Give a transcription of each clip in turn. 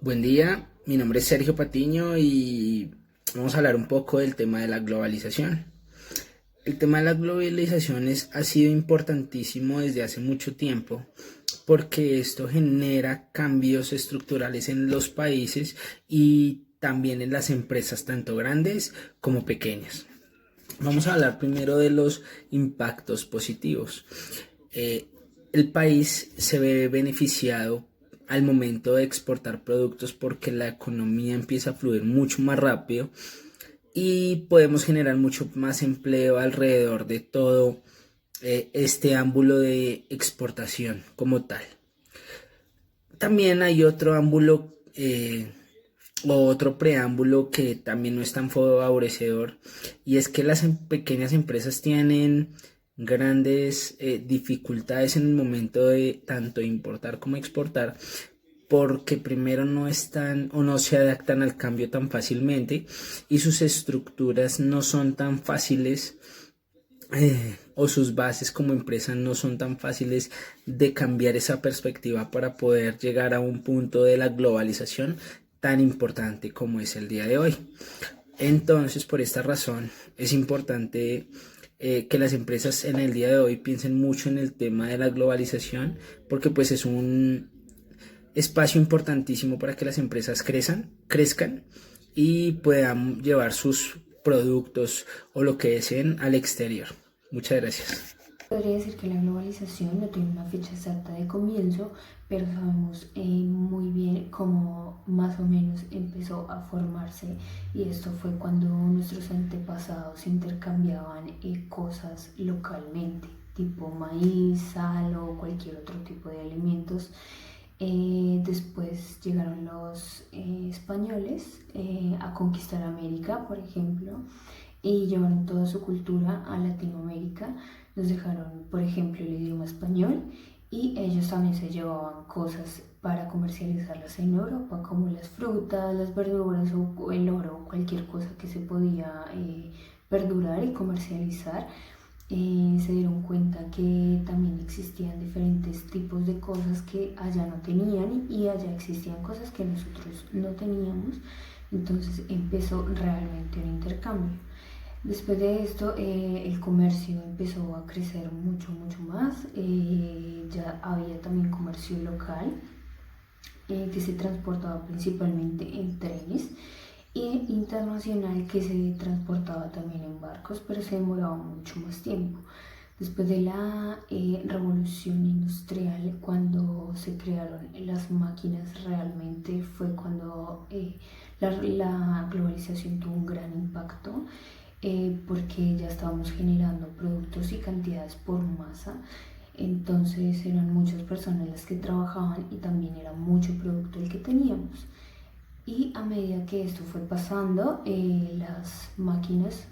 Buen día, mi nombre es Sergio Patiño y vamos a hablar un poco del tema de la globalización. El tema de la globalización ha sido importantísimo desde hace mucho tiempo porque esto genera cambios estructurales en los países y también en las empresas, tanto grandes como pequeñas. Vamos a hablar primero de los impactos positivos. Eh, el país se ve beneficiado al momento de exportar productos porque la economía empieza a fluir mucho más rápido y podemos generar mucho más empleo alrededor de todo este ámbulo de exportación como tal. También hay otro ámbulo o otro preámbulo que también no es tan favorecedor, y es que las pequeñas empresas tienen grandes dificultades en el momento de tanto importar como exportar, porque primero no están o no se adaptan al cambio tan fácilmente y sus estructuras no son tan fáciles, o sus bases como empresa no son tan fáciles de cambiar esa perspectiva para poder llegar a un punto de la globalización tan importante como es el día de hoy. Entonces, por esta razón, es importante que las empresas en el día de hoy piensen mucho en el tema de la globalización, porque pues es un espacio importantísimo para que las empresas crezcan y puedan llevar sus productos o lo que deseen al exterior. Muchas gracias. Podría decir que la globalización no tiene una fecha exacta de comienzo, pero sabemos muy bien cómo más o menos empezó a formarse, y esto fue cuando nuestros antepasados intercambiaban cosas localmente, tipo maíz, sal o cualquier otro tipo de alimentos. Después llegaron los españoles a conquistar América, por ejemplo, y llevaron toda su cultura a Latinoamérica. Nos dejaron, por ejemplo, el idioma español, y ellos también se llevaban cosas para comercializarlas en Europa, como las frutas, las verduras o el oro, cualquier cosa que se podía perdurar y comercializar. Se dieron cuenta que también existían diferentes tipos de cosas que allá no tenían, y allá existían cosas que nosotros no teníamos. Entonces empezó realmente un intercambio. Después de esto, el comercio empezó a crecer mucho, mucho más. Ya había también comercio local, que se transportaba principalmente en trenes, y internacional, que se transportaba también en barcos, pero se demoraba mucho más tiempo. Después de la revolución industrial, cuando se crearon las máquinas, realmente fue cuando la globalización tuvo un gran impacto, porque ya estábamos generando productos y cantidades por masa. Entonces eran muchas personas las que trabajaban y también era mucho producto el que teníamos. Y a medida que esto fue pasando, las máquinas,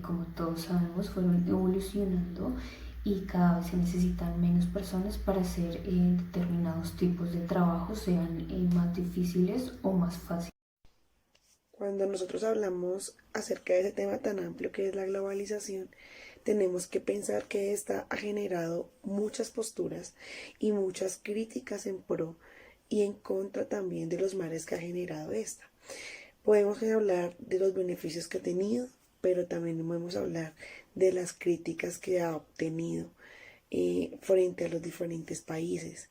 como todos sabemos, fueron evolucionando, y cada vez se necesitan menos personas para hacer determinados tipos de trabajo, sean más difíciles o más fáciles. Cuando nosotros hablamos acerca de ese tema tan amplio que es la globalización, tenemos que pensar que esta ha generado muchas posturas y muchas críticas en pro y en contra también de los males que ha generado esta. Podemos hablar de los beneficios que ha tenido, pero también podemos hablar de las críticas que ha obtenido frente a los diferentes países.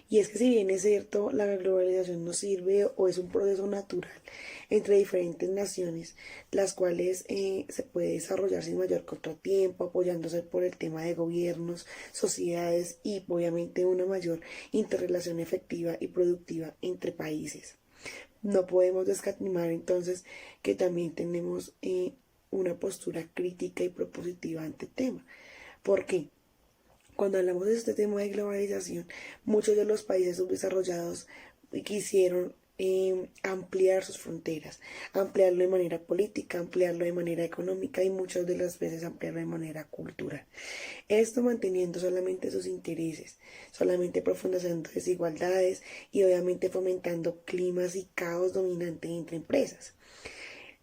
Y es que si bien es cierto, la globalización nos sirve o es un proceso natural entre diferentes naciones, las cuales se puede desarrollar sin mayor contratiempo, apoyándose por el tema de gobiernos, sociedades y obviamente una mayor interrelación efectiva y productiva entre países. No podemos descatimar entonces que también tenemos una postura crítica y propositiva ante el tema. ¿Por qué? Cuando hablamos de este tema de globalización, muchos de los países subdesarrollados quisieron ampliar sus fronteras, ampliarlo de manera política, ampliarlo de manera económica y muchas de las veces ampliarlo de manera cultural. Esto manteniendo solamente sus intereses, solamente profundizando desigualdades y obviamente fomentando climas y caos dominantes entre empresas.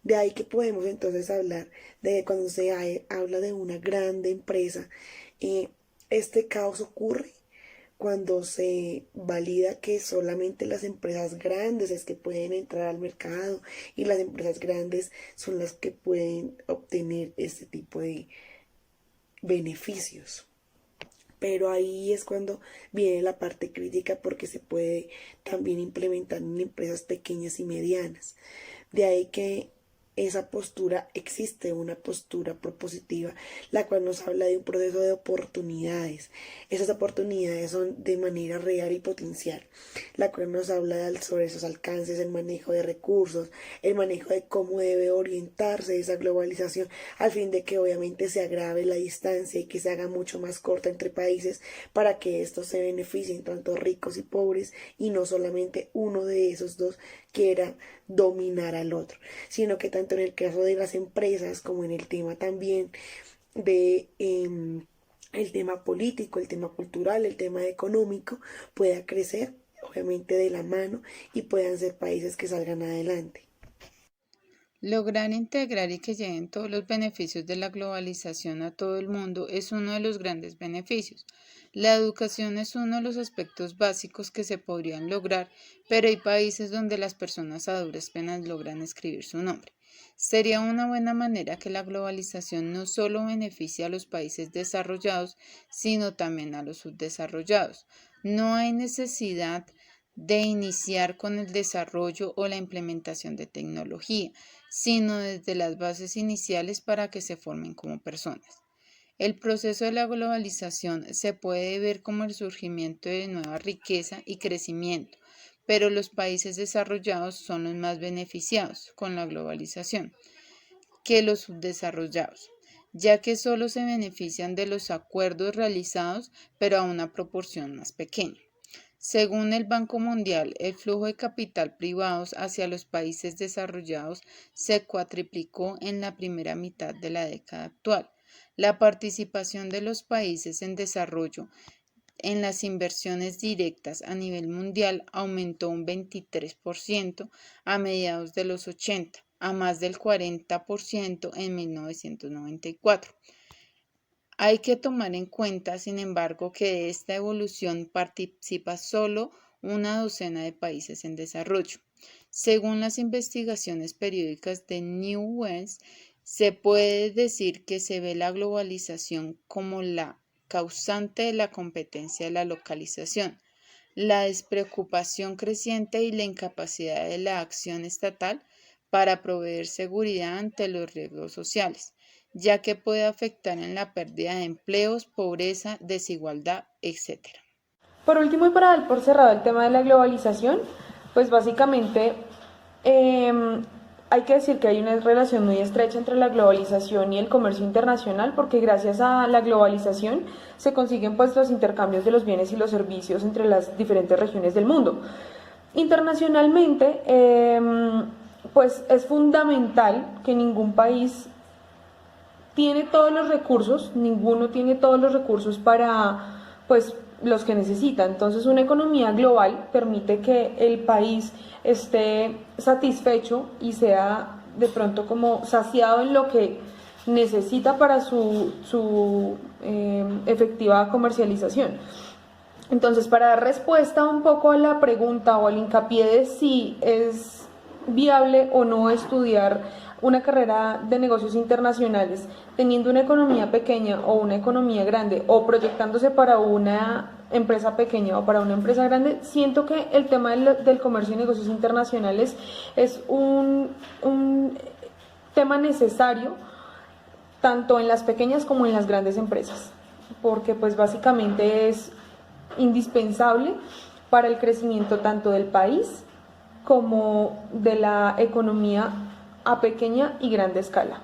De ahí que podemos entonces hablar de que cuando se habla de una grande empresa, eh, este caos ocurre cuando se valida que solamente las empresas grandes es que pueden entrar al mercado y las empresas grandes son las que pueden obtener este tipo de beneficios. Pero ahí es cuando viene la parte crítica porque se puede también implementar en empresas pequeñas y medianas. De ahí que esa postura existe, una postura propositiva, la cual nos habla de un proceso de oportunidades. Esas oportunidades son de manera real y potencial, la cual nos habla sobre esos alcances, el manejo de recursos, el manejo de cómo debe orientarse esa globalización, al fin de que obviamente se agrave la distancia y que se haga mucho más corta entre países para que estos se beneficien, tanto ricos y pobres, y no solamente uno de esos dos quiera dominar al otro, sino que tanto en el caso de las empresas como en el tema también de el tema político, el tema cultural, el tema económico, pueda crecer obviamente de la mano y puedan ser países que salgan adelante. Lograr integrar y que lleguen todos los beneficios de la globalización a todo el mundo es uno de los grandes beneficios. La educación es uno de los aspectos básicos que se podrían lograr, pero hay países donde las personas a duras penas logran escribir su nombre. Sería una buena manera que la globalización no solo beneficie a los países desarrollados, sino también a los subdesarrollados. No hay necesidad de iniciar con el desarrollo o la implementación de tecnología, sino desde las bases iniciales para que se formen como personas. El proceso de la globalización se puede ver como el surgimiento de nueva riqueza y crecimiento, pero los países desarrollados son los más beneficiados con la globalización que los subdesarrollados, ya que solo se benefician de los acuerdos realizados, pero a una proporción más pequeña. Según el Banco Mundial, el flujo de capital privados hacia los países desarrollados se cuatriplicó en la primera mitad de la década actual. La participación de los países en desarrollo en las inversiones directas a nivel mundial aumentó un 23% a mediados de los 80, a más del 40% en 1994. Hay que tomar en cuenta, sin embargo, que de esta evolución participa solo una docena de países en desarrollo. Según las investigaciones periódicas de New West, se puede decir que se ve la globalización como la causante de la competencia de la localización, la despreocupación creciente y la incapacidad de la acción estatal para proveer seguridad ante los riesgos sociales, ya que puede afectar en la pérdida de empleos, pobreza, desigualdad, etc. Por último, y para dar por cerrado el tema de la globalización, pues básicamente hay que decir que hay una relación muy estrecha entre la globalización y el comercio internacional, porque gracias a la globalización se consiguen pues los intercambios de los bienes y los servicios entre las diferentes regiones del mundo. Internacionalmente, pues es fundamental que ningún país tiene todos los recursos, ninguno tiene todos los recursos para pues los que necesita. Entonces una economía global permite que el país esté satisfecho y sea de pronto como saciado en lo que necesita para su efectiva comercialización. Entonces, para dar respuesta un poco a la pregunta o al hincapié de si es viable o no estudiar una carrera de negocios internacionales, teniendo una economía pequeña o una economía grande, o proyectándose para una empresa pequeña o para una empresa grande, siento que el tema del comercio y negocios internacionales es un tema necesario tanto en las pequeñas como en las grandes empresas, porque pues básicamente es indispensable para el crecimiento tanto del país como de la economía a pequeña y grande escala.